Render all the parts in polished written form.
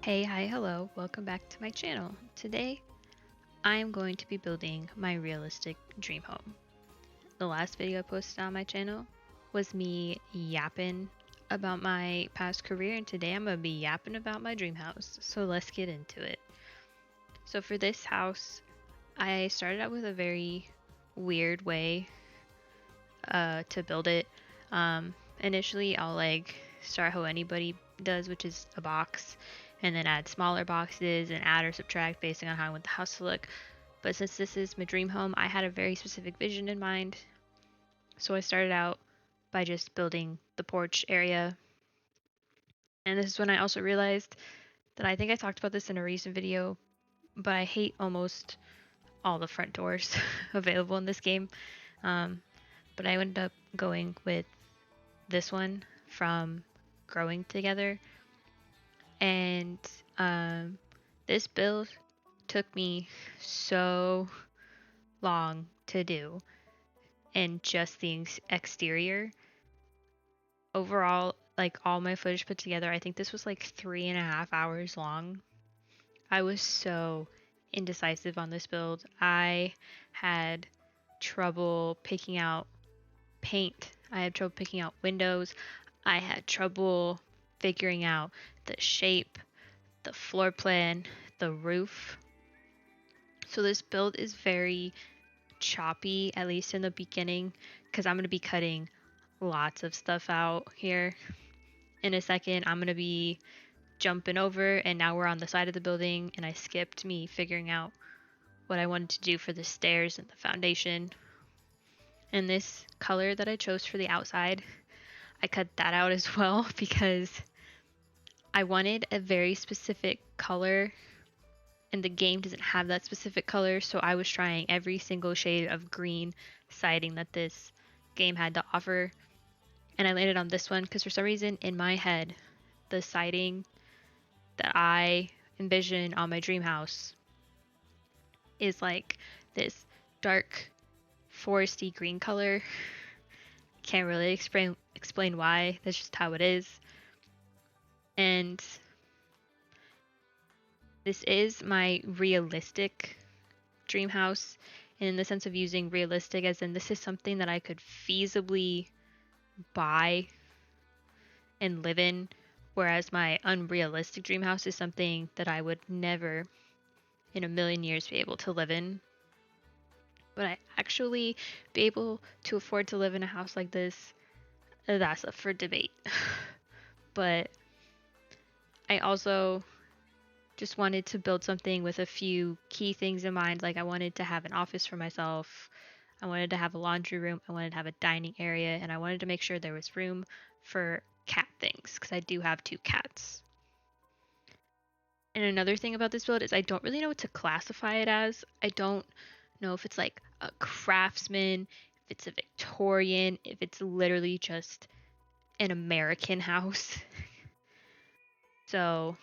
Hey, hi, hello, welcome back to my channel. Today, I am going to be building my realistic dream home. The last video I posted on my channel was me yapping about my past career, and today I'm going to be yapping about my dream house. So let's get into it. So for this house, I started out with a very weird way to build it. Initially, I'll start how anybody does, which is a box, and then add smaller boxes and add or subtract based on how I want the house to look. But since this is my dream home, I had a very specific vision in mind. So I started out by just building the porch area. And this is when I also realized that I think I talked about this in a recent video, but I hate almost all the front doors available in this game. Um, but I ended up going with this one from Growing Together. And um, this build took me so long to do, and just the exterior. Overall, like all my footage put together, I think this was like 3.5 hours long. I was so indecisive on this build. I had trouble picking out paint. I had trouble picking out windows. I had trouble figuring out the shape, the floor plan, the roof. So this build is very choppy, at least in the beginning, because I'm going to be cutting lots of stuff out here. In a second, I'm going to be jumping over, and now we're on the side of the building, and I skipped me figuring out what I wanted to do for the stairs and the foundation. And this color that I chose for the outside, I cut that out as well because I wanted a very specific color, and the game doesn't have that specific color, so I was trying every single shade of green siding that this game had to offer, and I landed on this one because for some reason in my head, the siding that I envision on my dream house is like this dark foresty green color. Can't really explain why. That's just how it is. And this is my realistic dream house, in the sense of using realistic as in this is something that I could feasibly buy and live in, whereas my unrealistic dream house is something that I would never in a million years be able to live in. But I actually be able to afford to live in a house like this, that's up for debate. But I also just wanted to build something with a few key things in mind. Like I wanted to have an office for myself, I wanted to have a laundry room, I wanted to have a dining area, and I wanted to make sure there was room for cat things because I do have 2 cats. And another thing about this build is I don't really know what to classify it as. I don't know if it's like a craftsman, if it's a Victorian, if it's literally just an American house. So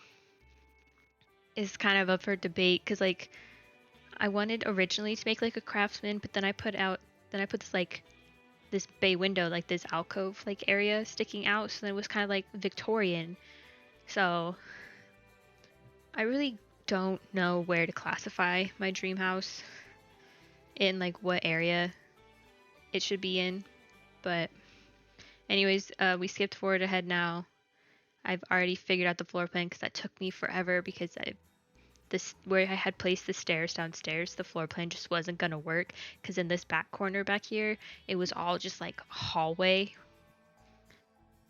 it's kind of up for debate because like I wanted originally to make like a craftsman, but then I put this like this bay window, like this alcove like area sticking out, so then it was kind of like Victorian. So I really don't know where to classify my dream house, in like what area it should be in. But anyways, we skipped forward ahead now. I've already figured out the floor plan because that took me forever because this where I had placed the stairs downstairs, the floor plan just wasn't gonna work because in this back corner back here, it was all just like hallway,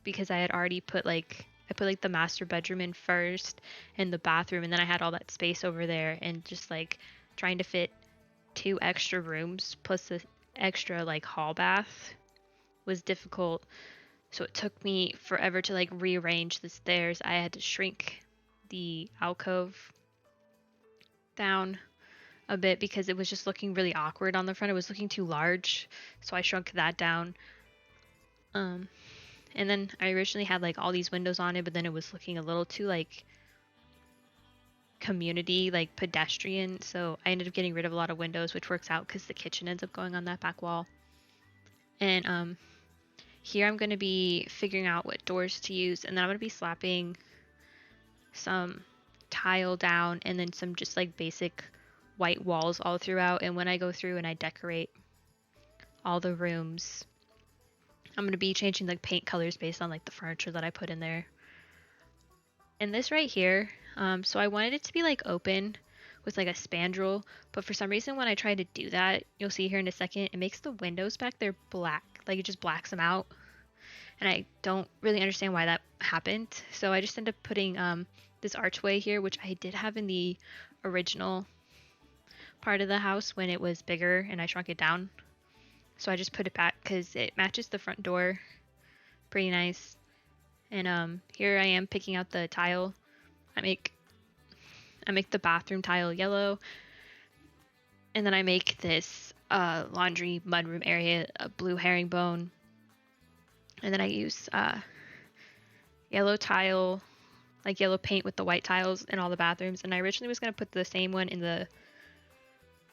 because I had already put like I put like the master bedroom in first and the bathroom, and then I had all that space over there, and just like trying to fit 2 extra rooms plus the extra like hall bath was difficult. So it took me forever to like rearrange the stairs. I had to shrink the alcove down a bit because it was just looking really awkward on the front. It was looking too large, so I shrunk that down. Um, and then I originally had like all these windows on it, but then it was looking a little too like community, like pedestrian. So I ended up getting rid of a lot of windows, which works out because the kitchen ends up going on that back wall. And here I'm going to be figuring out what doors to use, and then I'm going to be slapping some tile down and then some just like basic white walls all throughout. And when I go through and I decorate all the rooms, I'm going to be changing like paint colors based on like the furniture that I put in there. And this right here, so I wanted it to be like open with like a spandrel, but for some reason when I try to do that, you'll see here in a second, it makes the windows back there black, like it just blacks them out. And I don't really understand why that happened. So I just ended up putting this archway here, which I did have in the original part of the house when it was bigger and I shrunk it down. So I just put it back because it matches the front door pretty nice. And here I am picking out the tile. I make the bathroom tile yellow, and then I make this laundry mudroom area a blue herringbone, and then I use yellow tile, like yellow paint with the white tiles in all the bathrooms. And I originally was going to put the same one in the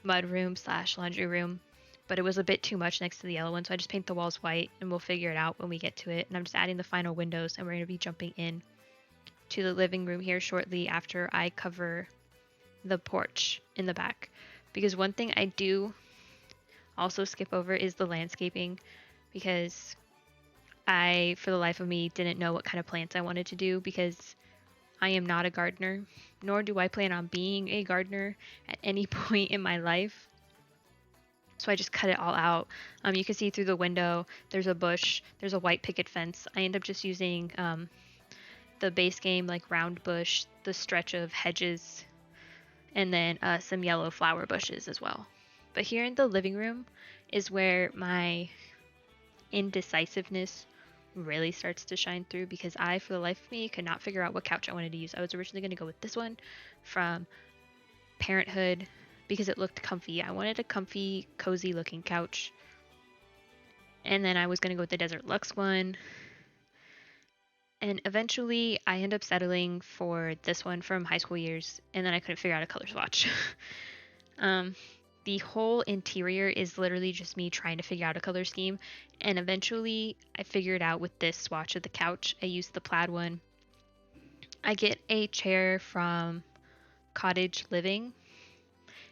mudroom / laundry room, but it was a bit too much next to the yellow one, so I just paint the walls white, and we'll figure it out when we get to it. And I'm just adding the final windows, and we're going to be jumping in to the living room here shortly after I cover the porch in the back. Because one thing I do also skip over is the landscaping, because I, for the life of me, didn't know what kind of plants I wanted to do, because I am not a gardener, nor do I plan on being a gardener at any point in my life. So I just cut it all out. You can see through the window, there's a bush, there's a white picket fence. I end up just using the base game like round bush, the stretch of hedges, and then some yellow flower bushes as well. But here in the living room is where my indecisiveness really starts to shine through, because I, for the life of me, could not figure out what couch I wanted to use. I was originally going to go with this one from Parenthood because it looked comfy. I wanted a comfy, cozy looking couch. And then I was going to go with the Desert Luxe one. And eventually I ended up settling for this one from high school years, and then I couldn't figure out a color swatch. The whole interior is literally just me trying to figure out a color scheme, and eventually I figured out with this swatch of the couch. I used the plaid one. I get a chair from Cottage Living,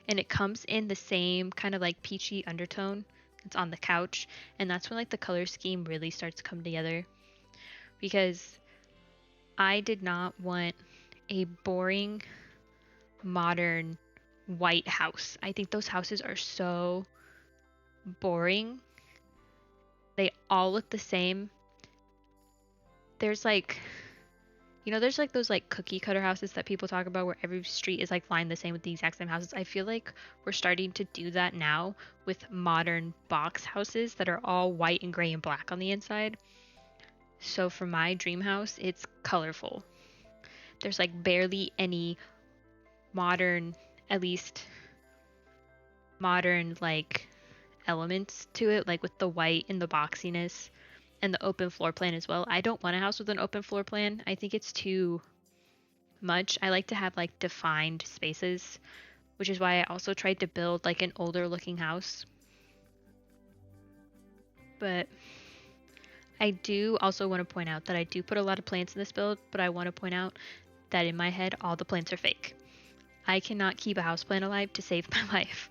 and it comes in the same kind of like peachy undertone. It's on the couch, and that's when like the color scheme really starts to come together, because I did not want a boring, modern, white house. I think those houses are so boring. They all look the same. There's like, there's like those like cookie cutter houses that people talk about where every street is like lined the same with the exact same houses. I feel like we're starting to do that now with modern box houses that are all white and gray and black on the inside. So for my dream house, it's colorful. There's like barely any modern, at least modern like elements to it, like with the white and the boxiness and the open floor plan as well. I don't want a house with an open floor plan. I think it's too much. I like to have like defined spaces, which is why I also tried to build like an older looking house. But I do also want to point out that I do put a lot of plants in this build, but I want to point out that in my head, all the plants are fake. I cannot keep a houseplant alive to save my life.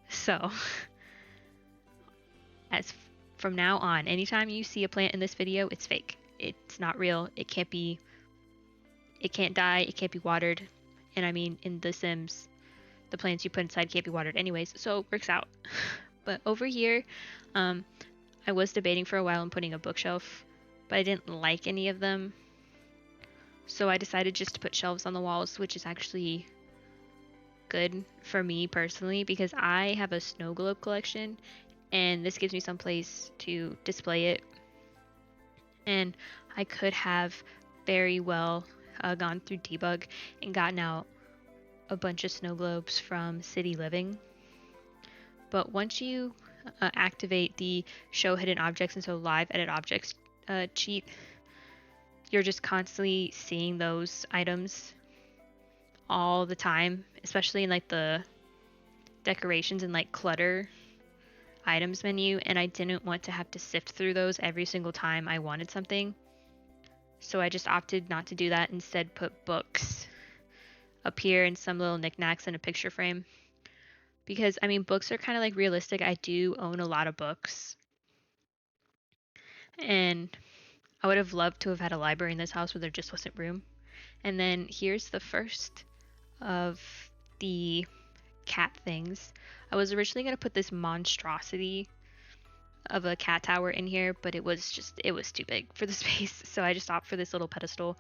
So, from now on, anytime you see a plant in this video, it's fake. It's not real. It can't die. It can't be watered. And I mean, in The Sims, the plants you put inside can't be watered anyways, so it works out. But over here, I was debating for a while on putting a bookshelf, but I didn't like any of them. So I decided just to put shelves on the walls, which is actually good for me personally, because I have a snow globe collection, and this gives me some place to display it. And I could have very well gone through debug and gotten out a bunch of snow globes from City Living. But once you activate the show hidden objects and so live edit objects cheat, you're just constantly seeing those items all the time, especially in like the decorations and like clutter items menu, and I didn't want to have to sift through those every single time I wanted something. So I just opted not to do that, instead put books up here and some little knickknacks and a picture frame. Because, I mean, books are kind of like realistic. I do own a lot of books. And I would have loved to have had a library in this house where there just wasn't room. And then here's the first of the cat things. I was originally going to put this monstrosity of a cat tower in here, but it was too big for the space. So I just opted for this little pedestal.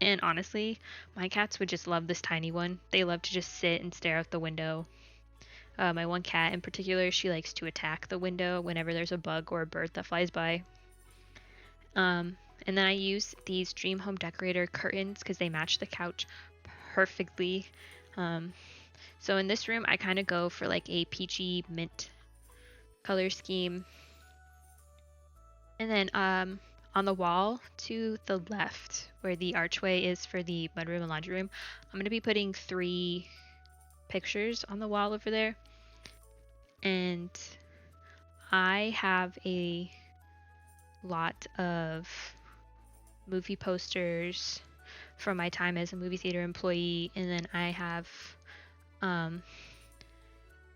And honestly, my cats would just love this tiny one. They love to just sit and stare out the window. My one cat in particular, she likes to attack the window whenever there's a bug or a bird that flies by. And then I use these Dream Home Decorator curtains because they match the couch perfectly. So in this room, I kind of go for like a peachy mint color scheme. And then on the wall to the left, where the archway is for the mudroom and laundry room, I'm going to be putting 3 pictures on the wall over there. And I have a lot of movie posters from my time as a movie theater employee, and then I have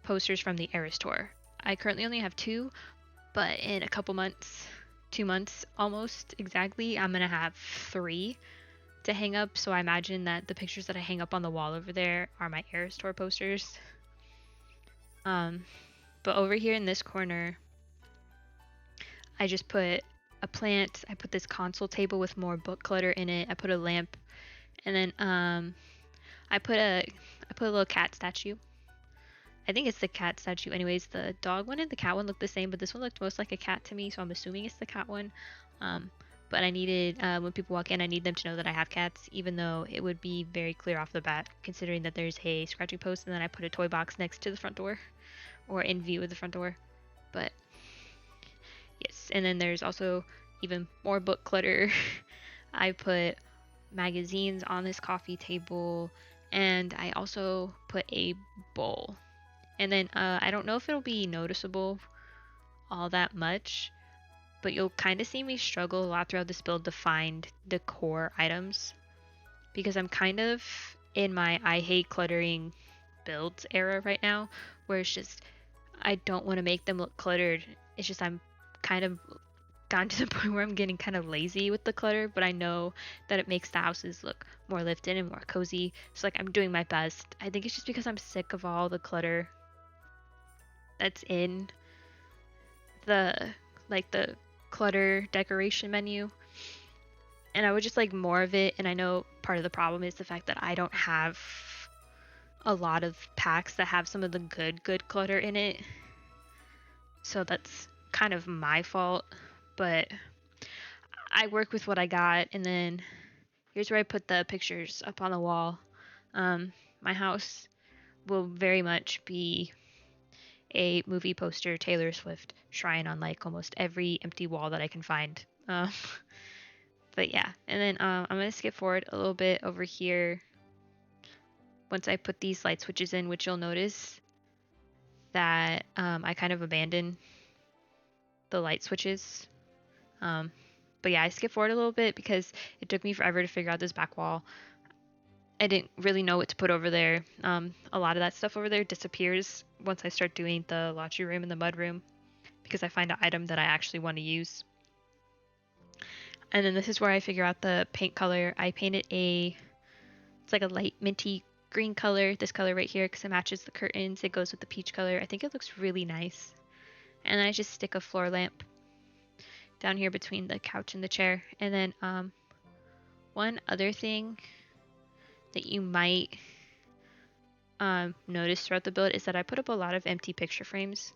posters from the Eras tour. I currently only have 2, but in a couple months, 2 months almost exactly, I'm gonna have 3 to hang up. So I imagine that the pictures that I hang up on the wall over there are my Eras tour posters. But over here in this corner, I just put a plant. I put this console table with more book clutter in it. I put a lamp, and then I put a little cat statue. I think it's the cat statue. Anyways, the dog one and the cat one look the same, but this one looked most like a cat to me, so I'm assuming it's the cat one. But I needed, when people walk in, I need them to know that I have cats, even though it would be very clear off the bat, considering that there's a scratching post, and then I put a toy box next to the front door, or in view of the front door. But yes, and then there's also even more book clutter. I put magazines on this coffee table, and I also put a bowl. And then I don't know if it'll be noticeable all that much, but you'll kind of see me struggle a lot throughout this build to find the core items, because I'm kind of in my I hate cluttering builds era right now, where it's just I don't want to make them look cluttered. It's just I'm kind of gotten to the point where I'm getting kind of lazy with the clutter, but I know that it makes the houses look more lifted and more cozy. So like I'm doing my best. I think it's just because I'm sick of all the clutter that's in the clutter decoration menu, and I would just like more of it. And I know part of the problem is the fact that I don't have a lot of packs that have some of the good clutter in it, so that's kind of my fault, but I work with what I got. And then here's where I put the pictures up on the wall. My house will very much be a movie poster Taylor Swift shrine on like almost every empty wall that I can find. But yeah, and then I'm gonna skip forward a little bit over here. Once I put these light switches in, which you'll notice that I kind of abandoned the light switches. But yeah, I skipped forward a little bit because it took me forever to figure out this back wall. I didn't really know what to put over there. A lot of that stuff over there disappears once I start doing the laundry room and the mud room, because I find an item that I actually want to use. And then this is where I figure out the paint color. I painted it's like a light minty green color, this color right here, because it matches the curtains. It goes with the peach color. I think it looks really nice. And then I just stick a floor lamp down here between the couch and the chair. And then one other thing that you might notice throughout the build is that I put up a lot of empty picture frames.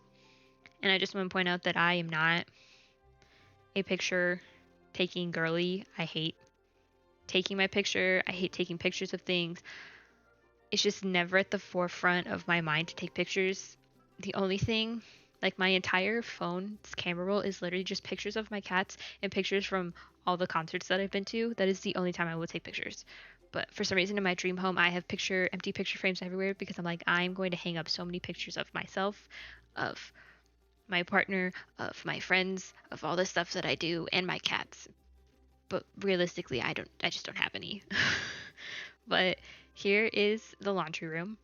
And I just want to point out that I am not a picture taking girly. I hate taking my picture. I hate taking pictures of things. It's just never at the forefront of my mind to take pictures. The only thing, like my entire phone's camera roll is literally just pictures of my cats and pictures from all the concerts that I've been to. That is the only time I will take pictures. But for some reason in my dream home, I have empty picture frames everywhere, because I'm like, I'm going to hang up so many pictures of myself, of my partner, of my friends, of all the stuff that I do, and my cats. But realistically, I just don't have any. But Here is the laundry room.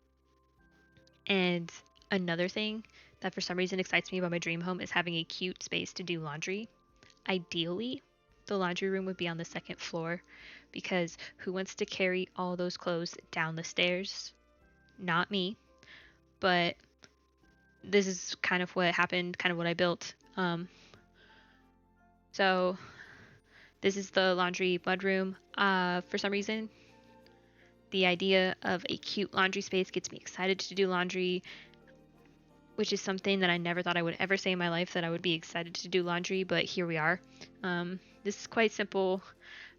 And another thing that for some reason excites me about my dream home is having a cute space to do laundry. Ideally, the laundry room would be on the second floor because who wants to carry all those clothes down the stairs? Not me, but this is kind of what happened, kind of what I built. So this is the laundry mudroom. For some reason, the idea of a cute laundry space gets me excited to do laundry, which is something that I never thought I would ever say in my life, that I would be excited to do laundry, but here we are. This is quite simple.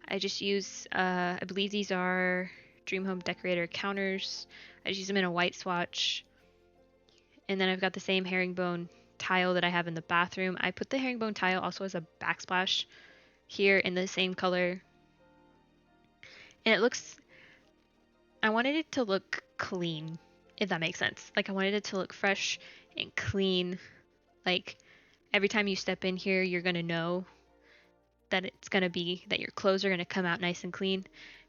I just use, I believe these are Dream Home Decorator counters. I just use them in a white swatch. And then I've got the same herringbone tile that I have in the bathroom. I put the herringbone tile also as a backsplash here in the same color. And it looks, I wanted it to look clean, if that makes sense. Like I wanted it to look fresh and clean. Like every time you step in here, you're going to know that it's going to be, that your clothes are going to come out nice and clean.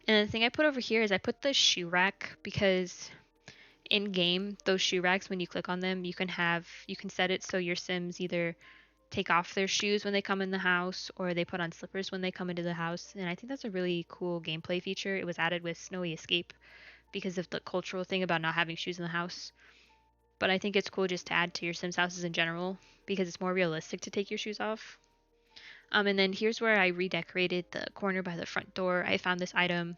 And the thing I put over here is I put the shoe rack because in game, those shoe racks, when you click on them, you can set it so your Sims either take off their shoes when they come in the house or they put on slippers when they come into the house. And I think that's a really cool gameplay feature. It was added with Snowy Escape because of the cultural thing about not having shoes in the house. But I think it's cool just to add to your Sims houses in general because it's more realistic to take your shoes off. And then here's where I redecorated the corner by the front door. I found this item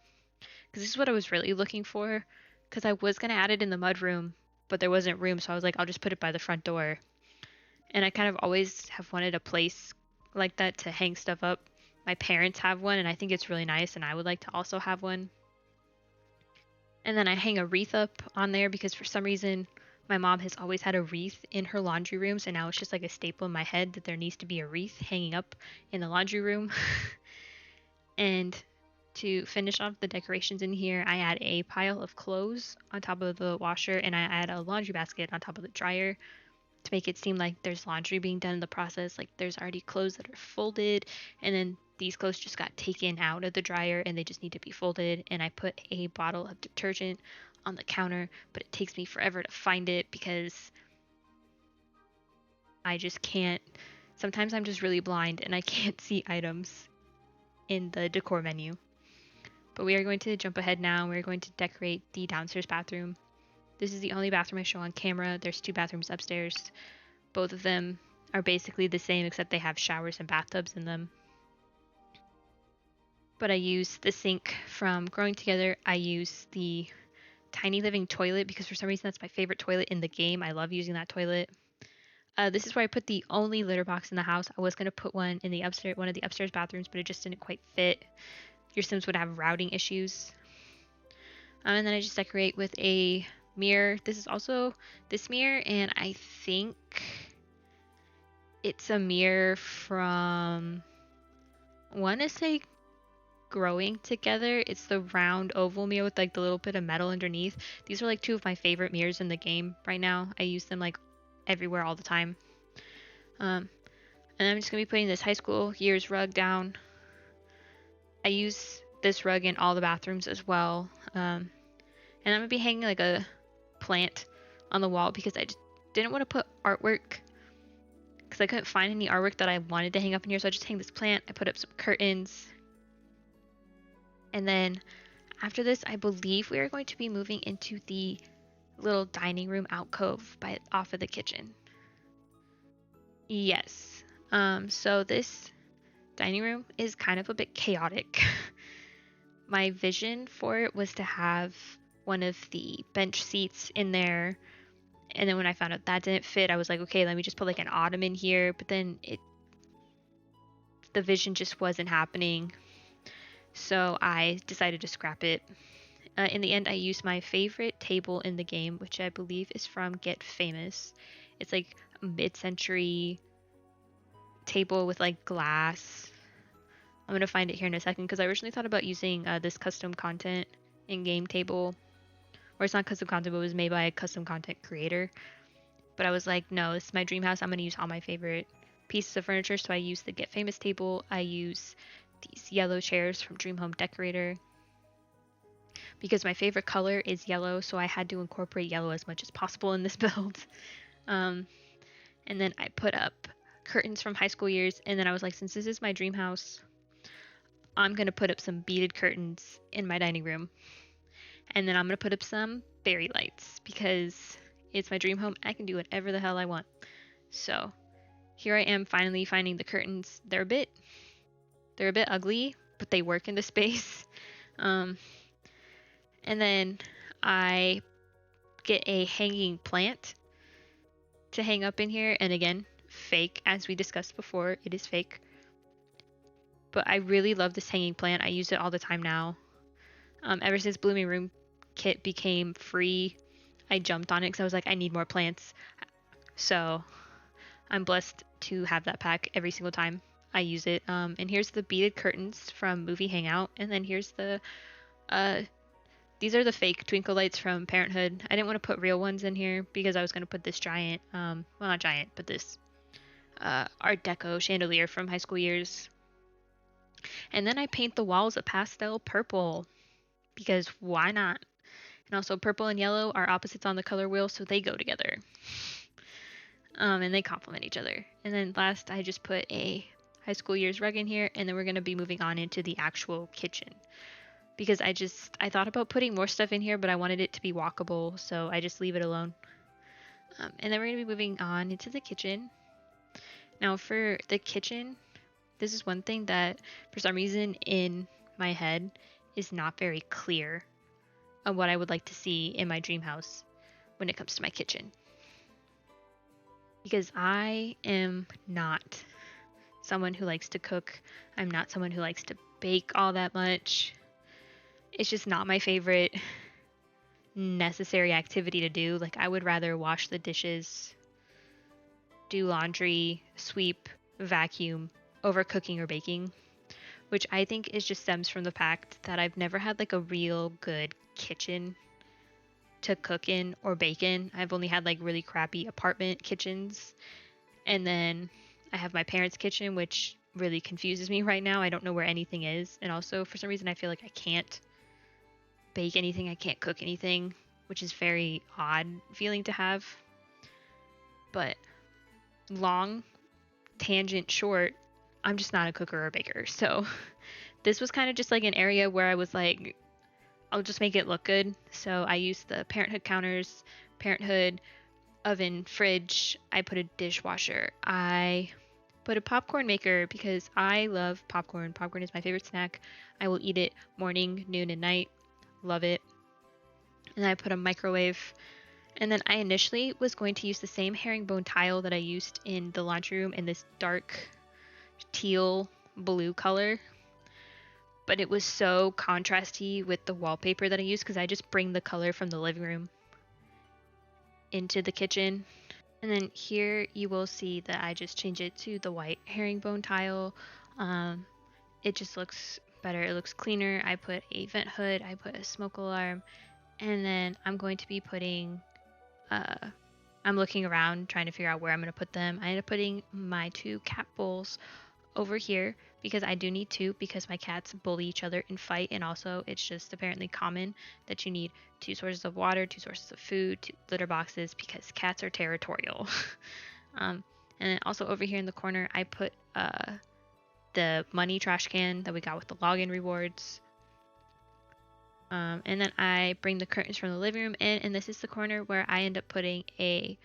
because this is what I was really looking for, because I was going to add it in the mud room, but there wasn't room, so I was like, I'll just put it by the front door. And I kind of always have wanted a place like that to hang stuff up. My parents have one, and I think it's really nice, and I would like to also have one. And then I hang a wreath up on there because for some reason my mom has always had a wreath in her laundry room, so now it's just like a staple in my head that there needs to be a wreath hanging up in the laundry room. And to finish off the decorations in here, I add a pile of clothes on top of the washer, and I add a laundry basket on top of the dryer to make it seem like there's laundry being done in the process. Like there's already clothes that are folded, and then these clothes just got taken out of the dryer and they just need to be folded. And I put a bottle of detergent on the counter, but it takes me forever to find it because I just can't. Sometimes I'm just really blind and I can't see items in the decor menu. But we are going to jump ahead now. We're going to decorate the downstairs bathroom. This is the only bathroom I show on camera. There's 2 bathrooms upstairs. Both of them are basically the same except they have showers and bathtubs in them. But I use the sink from Growing Together. I use the Tiny Living toilet because for some reason that's my favorite toilet in the game. I love using that toilet. This is where I put the only litter box in the house. I was going to put one in the upstairs, one of the upstairs bathrooms, but it just didn't quite fit. Your Sims would have routing issues. And then I just decorate with a mirror. This is also this mirror, and I think it's a mirror from, I want to say Growing Together. It's the round oval mirror with like the little bit of metal underneath. These are like 2 of my favorite mirrors in the game right now. I use them like everywhere all the time. And I'm just gonna be putting this high school years rug down. I use this rug in all the bathrooms as well. And I'm gonna be hanging like a plant on the wall because I just didn't want to put artwork because I couldn't find any artwork that I wanted to hang up in here, so I just hang this plant. I put up some curtains. And then after this, I believe we are going to be moving into the little dining room alcove off of the kitchen. Yes. So this dining room is kind of a bit chaotic. My vision for it was to have one of the bench seats in there. And then when I found out that didn't fit, I was like, okay, let me just put like an ottoman here. But then the vision just wasn't happening. So I decided to scrap it. In the end, I used my favorite table in the game, which I believe is from Get Famous. It's like a mid-century table with like glass. I'm going to find it here in a second because I originally thought about using this custom content in-game table. Or it's not custom content, but it was made by a custom content creator. But I was like, no, this is my dream house. I'm going to use all my favorite pieces of furniture. So I use the Get Famous table. I use these yellow chairs from Dream Home Decorator. because my favorite color is yellow, so I had to incorporate yellow as much as possible in this build. Um, and then I put up curtains from high school years, and then I was like, since this is my dream house, I'm gonna put up some beaded curtains in my dining room, and then I'm gonna put up some fairy lights because it's my dream home. I can do whatever the hell I want. So here I am finally finding the curtains. They're a bit ugly, but they work in the space. Um, and then I get a hanging plant to hang up in here. And again, fake, as we discussed before, it is fake. But I really love this hanging plant. I use it all the time now. Ever since Blooming Room Kit became free, I jumped on it because I was like, I need more plants. So I'm blessed to have that pack every single time I use it. And here's the beaded curtains from Movie Hangout. And then here's the, these are the fake twinkle lights from Parenthood. I didn't want to put real ones in here because I was going to put this giant, well, not giant, but this Art Deco chandelier from high school years. And then I paint the walls a pastel purple because why not? And also purple and yellow are opposites on the color wheel, so they go together. And they complement each other. And then last, I just put a high school years rug in here, and then we're going to be moving on into the actual kitchen. Because I thought about putting more stuff in here, but I wanted it to be walkable, so I just leave it alone. And then we're going to be moving on into the kitchen. Now for the kitchen, this is one thing that for some reason in my head is not very clear on what I would like to see in my dream house when it comes to my kitchen. Because I am not someone who likes to cook. I'm not someone who likes to bake all that much. It's just not my favorite necessary activity to do. Like, I would rather wash the dishes, do laundry, sweep, vacuum over cooking or baking, which I think is just stems from the fact that I've never had like a real good kitchen to cook in or bake in. I've only had like really crappy apartment kitchens. And then I have my parents' kitchen, which really confuses me right now. I don't know where anything is. And also for some reason I feel like I can't bake anything, I can't cook anything, which is very odd feeling to have. But long tangent short, I'm just not a cooker or a baker. So this was kind of just like an area where I was like, I'll just make it look good. So I used the Parenthood counters, Parenthood oven, fridge. I put a dishwasher. I put a popcorn maker because I love popcorn. Popcorn is my favorite snack. I will eat it morning, noon, and night. Love it. And I put a microwave. And then I initially was going to use the same herringbone tile that I used in the laundry room in this dark teal blue color. But it was so contrasty with the wallpaper that I used because I just bring the color from the living room into the kitchen. And then here you will see that I just change it to the white herringbone tile. It just looks better. It looks cleaner. I put a vent hood. I put a smoke alarm. And then I'm going to be putting, I'm looking around trying to figure out where I'm going to put them. I ended up putting my 2 cat bowls over here because I do need 2 because my cats bully each other and fight, and also it's just apparently common that you need 2 sources of water, 2 sources of food, 2 litter boxes because cats are territorial. And then also over here in the corner I put the money trash can that we got with the login rewards. And then I bring the curtains from the living room in, and this is the corner where I end up putting a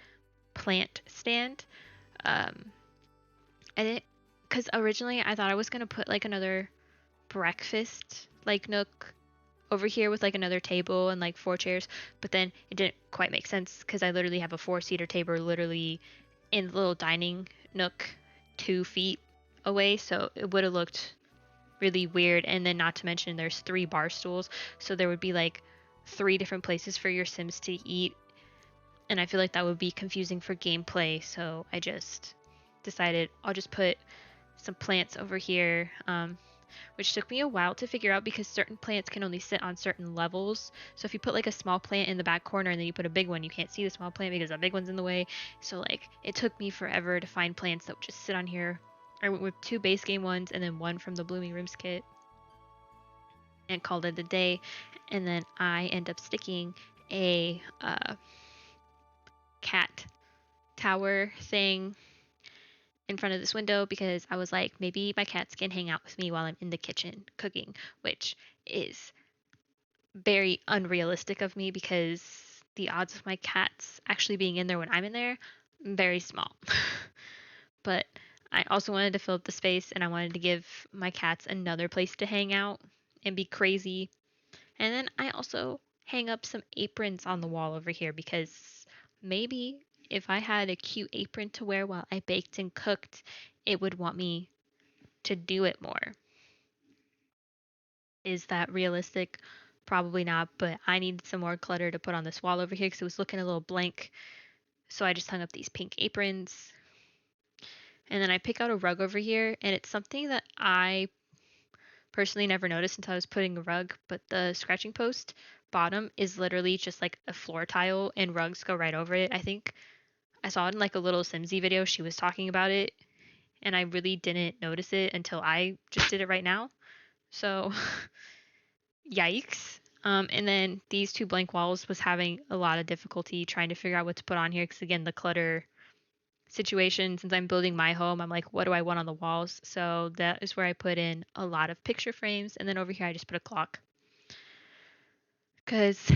plant stand. Because originally I thought I was going to put like another breakfast like nook over here with like another table and like 4 chairs, but then it didn't quite make sense because I literally have a 4-seater table literally in the little dining nook 2 feet away, so it would have looked really weird. And then not to mention there's 3 bar stools, so there would be like 3 different places for your Sims to eat, and I feel like that would be confusing for gameplay, so I just decided I'll just put some plants over here, which took me a while to figure out because certain plants can only sit on certain levels. So if you put like a small plant in the back corner and then you put a big one, you can't see the small plant because the big one's in the way. So like it took me forever to find plants that would just sit on here. I went with 2 base game ones and then 1 from the Blooming Rooms kit. and called it a day. And then I end up sticking a cat tower thing in front of this window because I was like, maybe my cats can hang out with me while I'm in the kitchen cooking, which is very unrealistic of me because the odds of my cats actually being in there when I'm in there, very small. But I also wanted to fill up the space and I wanted to give my cats another place to hang out and be crazy. And then I also hang up some aprons on the wall over here because maybe if I had a cute apron to wear while I baked and cooked, it would want me to do it more. Is that realistic? Probably not, but I needed some more clutter to put on this wall over here because it was looking a little blank. So I just hung up these pink aprons. And then I pick out a rug over here, and it's something that I personally never noticed until I was putting a rug, but the scratching post bottom is literally just like a floor tile and rugs go right over it. I think I saw it in like a little Simsy video. She was talking about it, and I really didn't notice it until I just did it right now. So, yikes. And then these two blank walls was having a lot of difficulty trying to figure out what to put on here because again, the clutter situation, since I'm building my home, I'm like, what do I want on the walls? So that is where I put in a lot of picture frames, and then over here I just put a clock because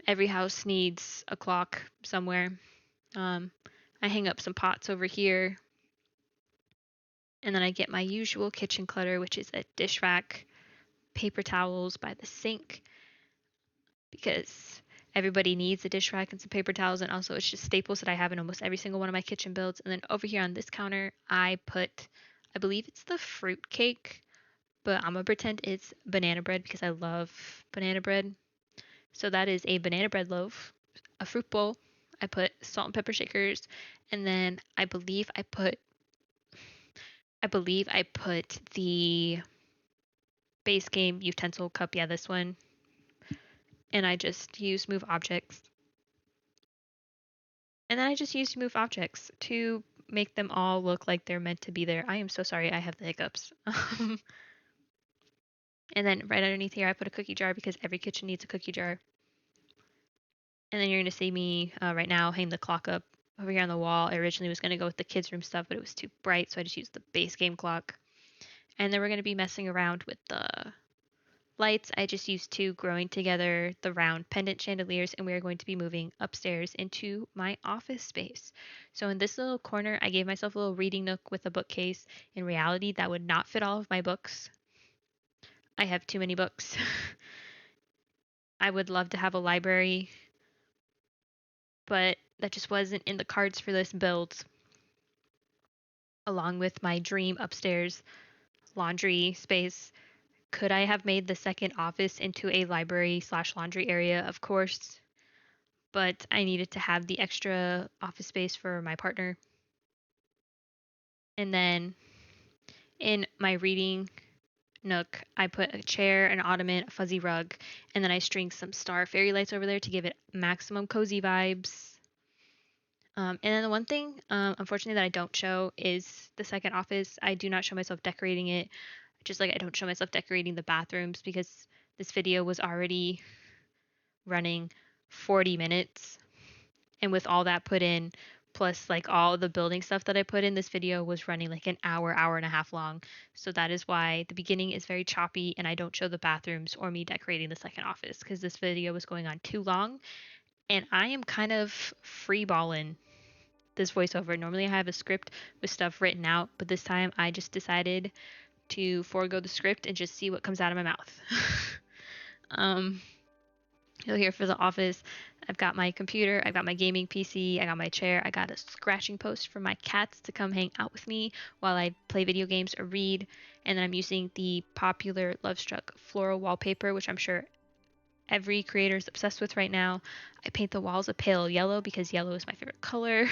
every house needs a clock somewhere. Um, I hang up some pots over here, and then I get my usual kitchen clutter, which is a dish rack, paper towels by the sink, because everybody needs a dish rack and some paper towels, and also it's just staples that I have in almost every single one of my kitchen builds. And then over here on this counter, I put, I believe it's the fruit cake, but I'm gonna pretend it's banana bread because I love banana bread. So that is a banana bread loaf, a fruit bowl. I put salt and pepper shakers, and then I believe I put the base game utensil cup. Yeah, this one. And I just use move objects. And then I just use move objects to make them all look like they're meant to be there. I am so sorry I have the hiccups. And then right underneath here, I put a cookie jar because every kitchen needs a cookie jar. And then you're going to see me right now hang the clock up over here on the wall. I originally was going to go with the kids' room stuff, but it was too bright, so I just used the base game clock. And then we're going to be messing around with the lights. I just used two growing together, the round pendant chandeliers, and we are going to be moving upstairs into my office space. So in this little corner, I gave myself a little reading nook with a bookcase. In reality, that would not fit all of my books. I have too many books. I would love to have a library, but that just wasn't in the cards for this build. Along with my dream upstairs laundry space, could I have made the second office into a library slash laundry area? Of course, but I needed to have the extra office space for my partner. And then in my reading nook, I put a chair, an ottoman, a fuzzy rug, and then I string some star fairy lights over there to give it maximum cozy vibes. And then the one thing, unfortunately, that I don't show is the second office. I do not show myself decorating it, just like I don't show myself decorating the bathrooms because this video was already running 40 minutes. And with all that put in, plus like all the building stuff that I put in, this video was running like an hour, hour and a half long. So that is why the beginning is very choppy and I don't show the bathrooms or me decorating the second office because this video was going on too long. And I am kind of free balling this voiceover. Normally I have a script with stuff written out, but this time I just decided to forego the script and just see what comes out of my mouth. um, You'll hear for the office, I've got my computer, I've got my gaming PC, I got my chair, I got a scratching post for my cats to come hang out with me while I play video games or read, and then I'm using the popular Lovestruck floral wallpaper, which I'm sure every creator is obsessed with right now. I paint the walls a pale yellow because yellow is my favorite color.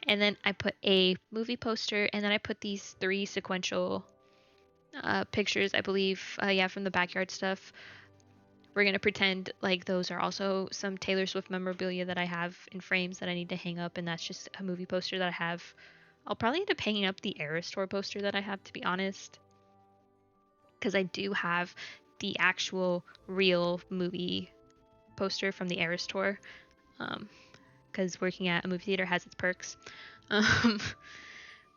And then I put a movie poster, and then I put these three sequential pictures, I believe, from the backyard stuff. We're going to pretend like those are also some Taylor Swift memorabilia that I have in frames that I need to hang up, and that's just a movie poster that I have. I'll probably end up hanging up the Eras Tour poster that I have, to be honest, because I do have the actual real movie poster from the Eras tour, because working at a movie theater has its perks. Um,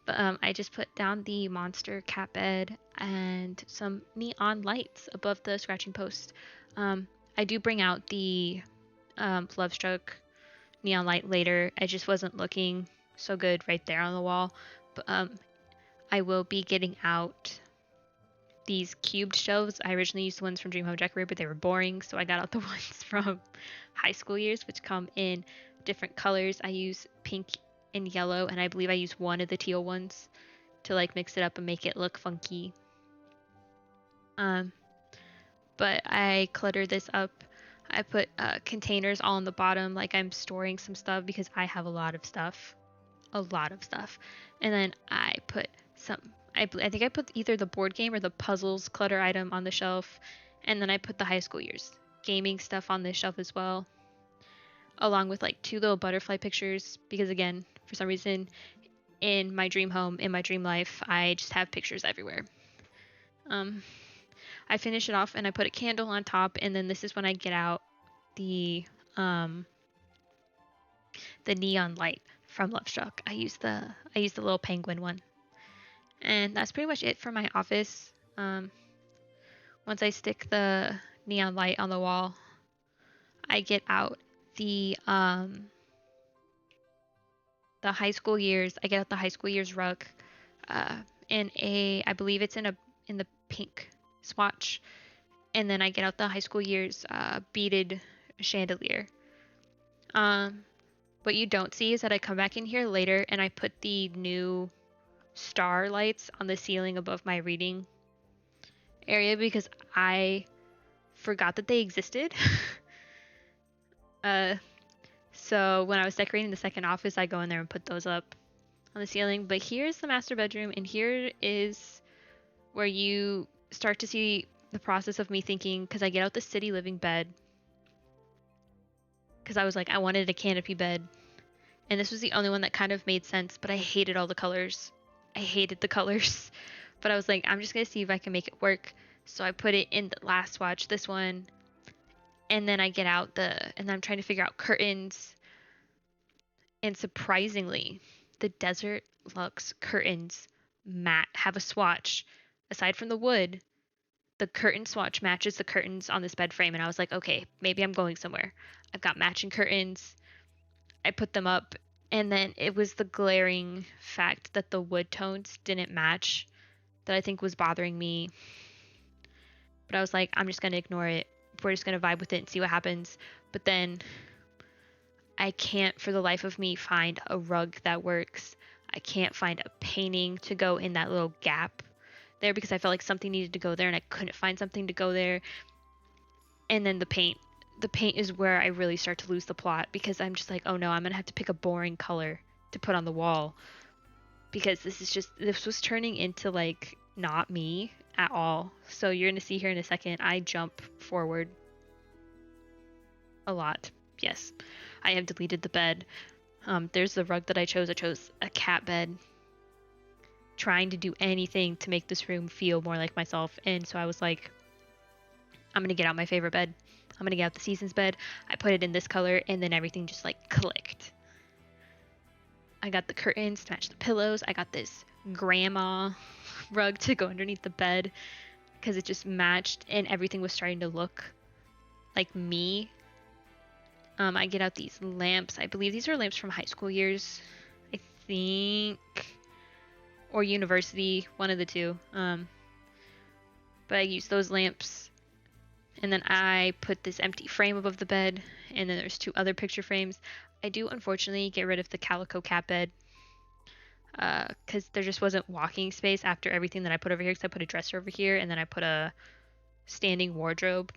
but I just put down the monster cat bed and some neon lights above the scratching post. I do bring out the Love Struck neon light later. I just wasn't looking so good right there on the wall. But I will be getting out these cubed shelves. I originally used the ones from Dream Home Decorator, but they were boring, so I got out the ones from High School Years, which come in different colors. I use pink and yellow, and I believe I use one of the teal ones to like mix it up and make it look funky. But I cluttered this up. I put containers all on the bottom, like I'm storing some stuff because I have a lot of stuff. And then I put some, I think I put either the board game or the puzzles clutter item on the shelf. And then I put the High School Years gaming stuff on this shelf as well, along with like 2 little butterfly pictures, because again, for some reason, in my dream home, in my dream life, I just have pictures everywhere. I finish it off and I put a candle on top, and then this is when I get out the neon light from Love Struck. I use the little penguin one. And that's pretty much it for my office. Once I stick the neon light on the wall, I get out the High School Years. I get out the High School Years rug, in I believe it's in the pink swatch, and then I get out the High School Years beaded chandelier. What you don't see is that I come back in here later and I put the new star lights on the ceiling above my reading area because I forgot that they existed. So when I was decorating the second office, I go in there and put those up on the ceiling. But here's the master bedroom, and here is where you start to see the process of me thinking, because I get out the city living bed, because I was like, I wanted a canopy bed, and this was the only one that kind of made sense, but I hated all the colors. I hated the colors. But I was like, I'm just going to see if I can make it work. So I put it in the last swatch, this one, and then I get out and I'm trying to figure out curtains. And surprisingly, the Desert Luxe curtains have a swatch. Aside from the wood, the curtain swatch matches the curtains on this bed frame. And I was like, okay, maybe I'm going somewhere. I've got matching curtains. I put them up. And then it was the glaring fact that the wood tones didn't match that I think was bothering me. But I was like, I'm just going to ignore it. We're just going to vibe with it and see what happens. But then I can't for the life of me find a rug that works. I can't find a painting to go in that little gap there because I felt like something needed to go there and I couldn't find something to go there. And then the paint is where I really start to lose the plot because I'm just like, oh no, I'm going to have to pick a boring color to put on the wall because this was turning into like not me at all. So you're going to see here in a second, I jump forward a lot. Yes, I have deleted the bed. There's the rug that I chose. I chose a cat bed, trying to do anything to make this room feel more like myself. And so I was like, I'm going to get out my favorite bed. I'm going to get out the Seasons bed. I put it in this color, and then everything just like clicked. I got the curtains to match the pillows. I got this grandma rug to go underneath the bed because it just matched and everything was starting to look like me. I get out these lamps. I believe these are lamps from High School Years, I think, or university, one of the two. But I use those lamps, and then I put this empty frame above the bed, and then there's 2 other picture frames. I do unfortunately get rid of the calico cat bed because there just wasn't walking space after everything that I put over here, because I put a dresser over here, and then I put a standing wardrobe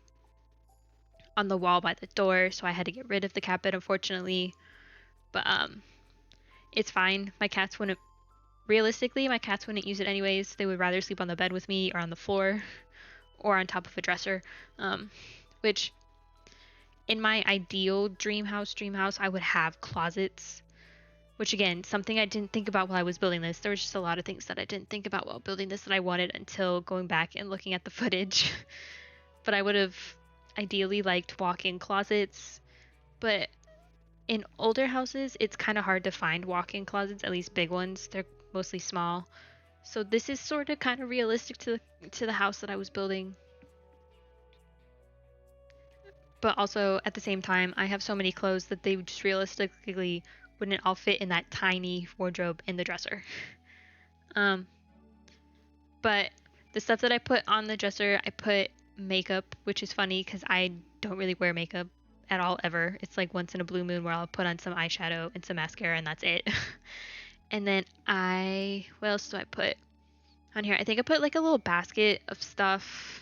on the wall by the door, so I had to get rid of the cat bed, unfortunately. But it's fine. My cats wouldn't use it anyways. They would rather sleep on the bed with me or on the floor or on top of a dresser, which in my ideal dream house, I would have closets, which again, something I didn't think about while I was building this. There was just a lot of things that I didn't think about while building this that I wanted until going back and looking at the footage. but I would have ideally liked walk-in closets. But in older houses, it's kind of hard to find walk-in closets, at least big ones. They're mostly small. So this is sort of kind of realistic to the house that I was building. But also at the same time, I have so many clothes that they just realistically wouldn't all fit in that tiny wardrobe in the dresser. But the stuff that I put on the dresser, I put makeup, which is funny because I don't really wear makeup at all ever. It's like once in a blue moon where I'll put on some eyeshadow and some mascara and that's it. And then what else do I put on here? I think I put like a little basket of stuff.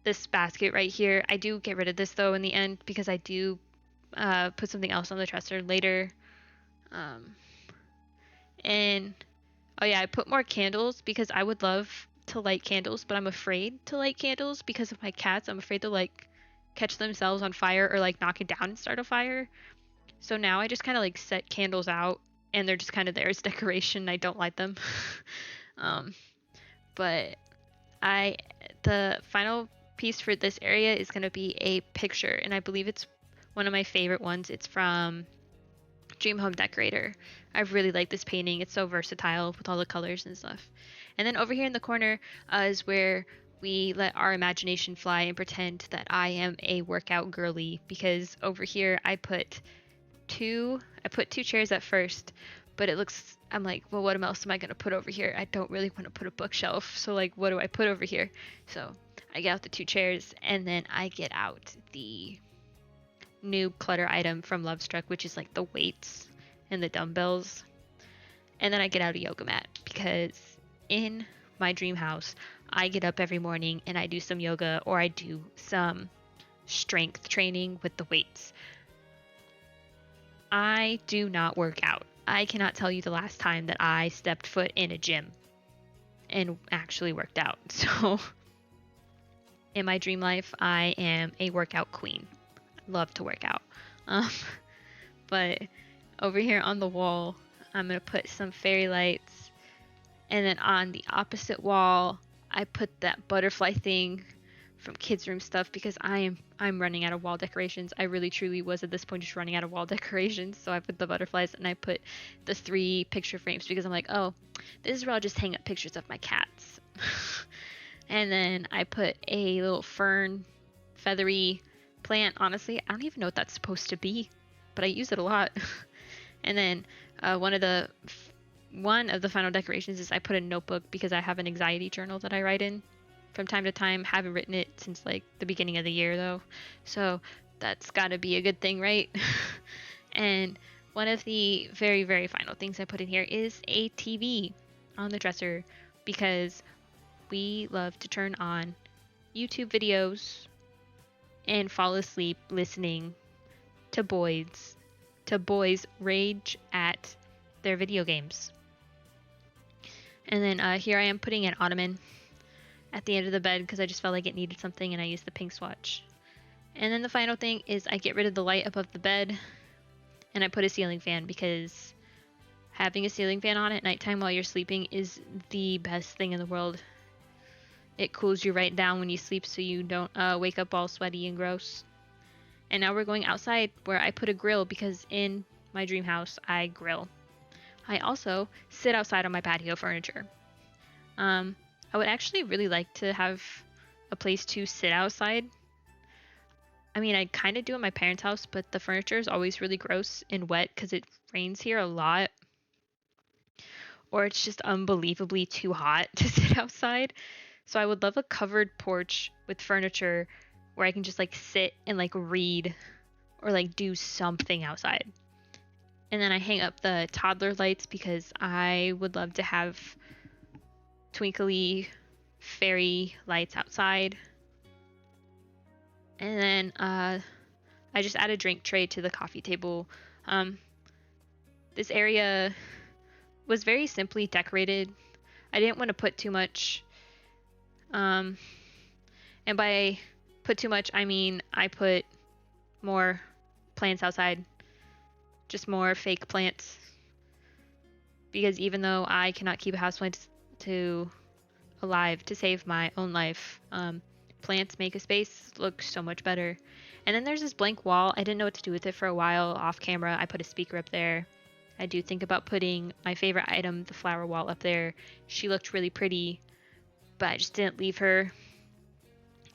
This basket right here. I do get rid of this though in the end because I do put something else on the dresser later. And oh yeah, I put more candles because I would love to light candles, but I'm afraid to light candles because of my cats. I'm afraid to like catch themselves on fire or like knock it down and start a fire. So now I just kind of like set candles out and they're just kind of there as decoration. I don't light them. But the final piece for this area is going to be a picture, and I believe it's one of my favorite ones. It's from Dream Home Decorator. I really like this painting. It's so versatile with all the colors and stuff. And then over here in the corner is where we let our imagination fly and pretend that I am a workout girly, because over here I put two chairs at first, but I'm like, well, what else am I going to put over here? I don't really want to put a bookshelf. So like, what do I put over here? So I get out the 2 chairs and then I get out the new clutter item from Lovestruck, which is like the weights and the dumbbells. And then I get out a yoga mat because in my dream house, I get up every morning and I do some yoga or I do some strength training with the weights. I do not work out. I cannot tell you the last time that I stepped foot in a gym and actually worked out. So in my dream life, I am a workout queen. I love to work out. But over here on the wall, I'm going to put some fairy lights. And then on the opposite wall, I put that butterfly thing from kids' room stuff because I'm running out of wall decorations. I really truly was at this point just running out of wall decorations. So I put the butterflies and I put the 3 picture frames because I'm like, oh, this is where I'll just hang up pictures of my cats. And then I put a little fern, feathery plant. Honestly, I don't even know what that's supposed to be, but I use it a lot. And then one of the final decorations is I put a notebook because I have an anxiety journal that I write in from time to time. Haven't written it since like the beginning of the year though, so that's gotta be a good thing, right? And one of the very, very final things I put in here is a TV on the dresser because we love to turn on YouTube videos and fall asleep listening to boys rage at their video games. And then here I am putting an ottoman at the end of the bed because I just felt like it needed something and I used the pink swatch. And then the final thing is I get rid of the light above the bed and I put a ceiling fan because having a ceiling fan on at nighttime while you're sleeping is the best thing in the world. It cools you right down when you sleep so you don't wake up all sweaty and gross. And now we're going outside where I put a grill because in my dream house I grill. I also sit outside on my patio furniture. I would actually really like to have a place to sit outside. I mean, I kind of do at my parents' house, but the furniture is always really gross and wet because it rains here a lot. Or it's just unbelievably too hot to sit outside. So I would love a covered porch with furniture where I can just like sit and like read or like do something outside. And then I hang up the toddler lights because I would love to have twinkly fairy lights outside. And then I just add a drink tray to the coffee table. This area was very simply decorated. I didn't want to put too much. And by put too much, I mean I put more plants outside. Just more fake plants. Because even though I cannot keep a houseplant alive to save my own life, plants make a space look so much better. And then there's this blank wall. I didn't know what to do with it for a while off camera. I put a speaker up there. I do think about putting my favorite item, the flower wall, up there. She looked really pretty, but I just didn't leave her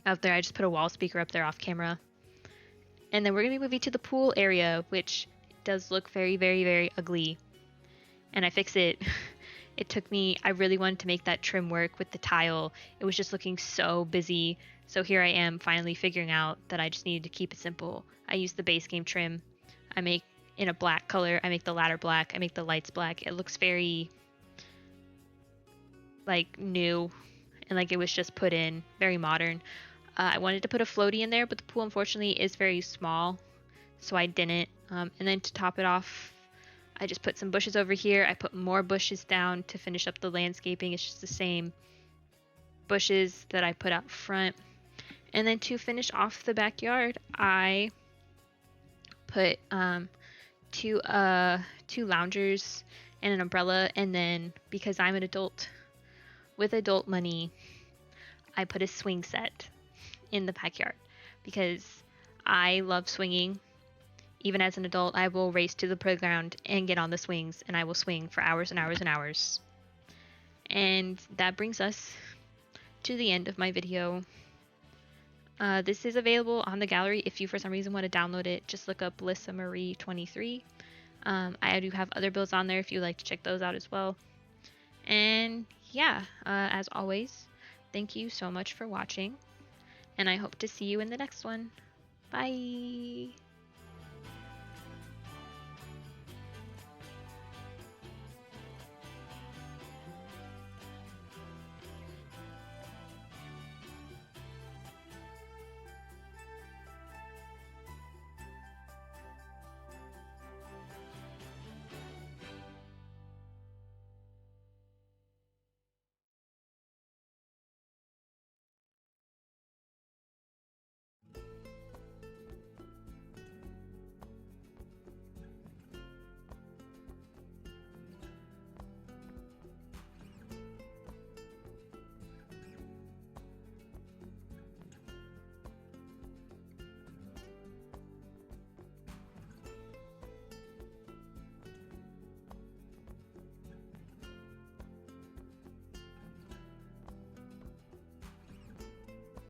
out there. I just put a wall speaker up there off camera. And then we're going to be moving to the pool area, which does look very, very, very ugly. And I fix it. It took me, I really wanted to make that trim work with the tile. It was just looking so busy. So here I am finally figuring out that I just needed to keep it simple. I use the base game trim. I make in a black color. I make the ladder black. I make the lights black. It looks very like new and like it was just put in, very modern. I wanted to put a floaty in there, but the pool unfortunately is very small, so I didn't. And then to top it off, I just put some bushes over here. I put more bushes down to finish up the landscaping. It's just the same bushes that I put out front. And then to finish off the backyard, I put two loungers and an umbrella. And then because I'm an adult with adult money, I put a swing set in the backyard because I love swinging. Even as an adult, I will race to the playground and get on the swings, and I will swing for hours and hours and hours. And that brings us to the end of my video. This is available on the gallery. If you for some reason want to download it, just look up Lissa Marie 23. I do have other builds on there if you'd like to check those out as well. And yeah, as always, thank you so much for watching, and I hope to see you in the next one. Bye!